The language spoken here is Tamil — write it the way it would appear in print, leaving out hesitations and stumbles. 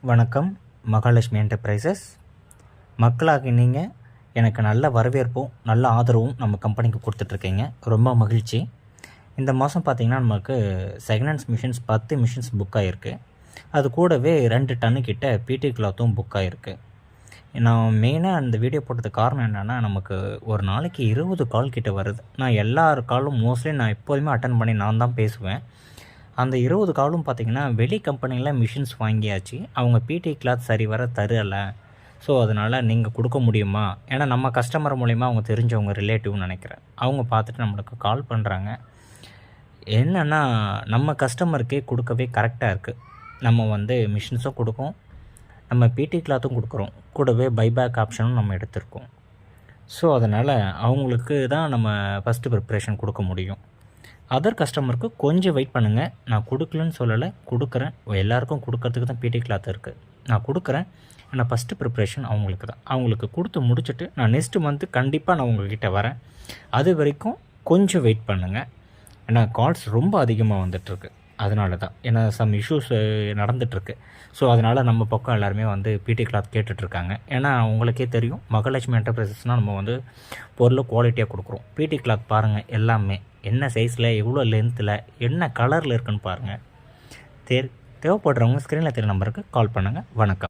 வணக்கம். மகாலட்சுமி என்டர்பிரைசஸ். மக்களாகி நீங்கள் எனக்கு நல்ல வரவேற்பும் நல்ல ஆதரவும் நம்ம கம்பெனிக்கு கொடுத்துட்ருக்கீங்க. ரொம்ப மகிழ்ச்சி. இந்த மாதம் பார்த்திங்கன்னா நமக்கு second hands machines 10 machines book ஆகிருக்கு. அது கூடவே 2 டன்னு கிட்ட பிடி கிளாத்தும் புக் ஆகிருக்கு. நான் மெயினாக அந்த வீடியோ போட்டதுக்கு காரணம் என்னென்னா, நமக்கு ஒரு நாளைக்கு 20 கால் கிட்ட வருது. நான் எல்லார் காலும் மோஸ்ட்லி நான் எப்போதுமே அட்டன் பண்ணி நான் தான் பேசுவேன். அந்த 20 காலும் பார்த்திங்கன்னா வெளி கம்பெனியில் மிஷின்ஸ் வாங்கியாச்சு. அவங்க பிடி கிளாத் சரி வர தரலை. ஸோ அதனால் நீங்கள் கொடுக்க முடியுமா? ஏன்னா நம்ம கஸ்டமர் மூலிமா அவங்க தெரிஞ்சவங்க ரிலேட்டிவ்னு நினைக்கிறேன். அவங்க பார்த்துட்டு நம்மளுக்கு கால் பண்ணுறாங்க. என்னென்னா நம்ம கஸ்டமருக்கே கொடுக்கவே கரெக்டாக இருக்குது. நம்ம மிஷின்ஸும் கொடுக்கும், நம்ம பிடி கிளாத்தும் கொடுக்குறோம், கூடவே பைபேக் ஆப்ஷனும் நம்ம எடுத்திருக்கோம். ஸோ அதனால் அவங்களுக்கு தான் நம்ம ஃபஸ்ட்டு ப்ரிப்ரேஷன் கொடுக்க முடியும். அதர் கஸ்டமருக்கு கொஞ்சம் வெயிட் பண்ணுங்கள். நான் கொடுக்கலன்னு சொல்லலை, கொடுக்குறேன். எல்லாேருக்கும் கொடுக்கறதுக்கு தான் பிடி கிளாத் இருக்குது. நான் கொடுக்குறேன். ஆனால் ஃபஸ்ட்டு ப்ரிப்ரேஷன் அவங்களுக்கு தான். அவங்களுக்கு கொடுத்து முடிச்சுட்டு நான் நெக்ஸ்ட்டு மந்த்து கண்டிப்பாக நான் உங்கள்கிட்ட வரேன். அது வரைக்கும் கொஞ்சம் வெயிட் பண்ணுங்கள். ஏன்னா கால்ஸ் ரொம்ப அதிகமாக வந்துட்டுருக்கு. அதனால தான். ஏன்னா சம் இஷ்யூஸ் நடந்துகிட்ருக்கு. ஸோ அதனால் நம்ம பக்கம் எல்லாருமே பிடி கிளாத் கேட்டுட்ருக்காங்க. ஏன்னா உங்களுக்கே தெரியும், மகாலட்சுமி என்டர்பிரைசஸ்னால் நம்ம பொருள் குவாலிட்டியாக கொடுக்குறோம். பிடி கிளாத் பாருங்கள், எல்லாமே என்ன சைஸில், எவ்வளோ லென்த்தில், என்ன கலரில் இருக்குன்னு பாருங்கள். தேவைப்படுறவங்க ஸ்க்ரீனில் தெரிய நம்பருக்கு கால் பண்ணுங்கள். வணக்கம்.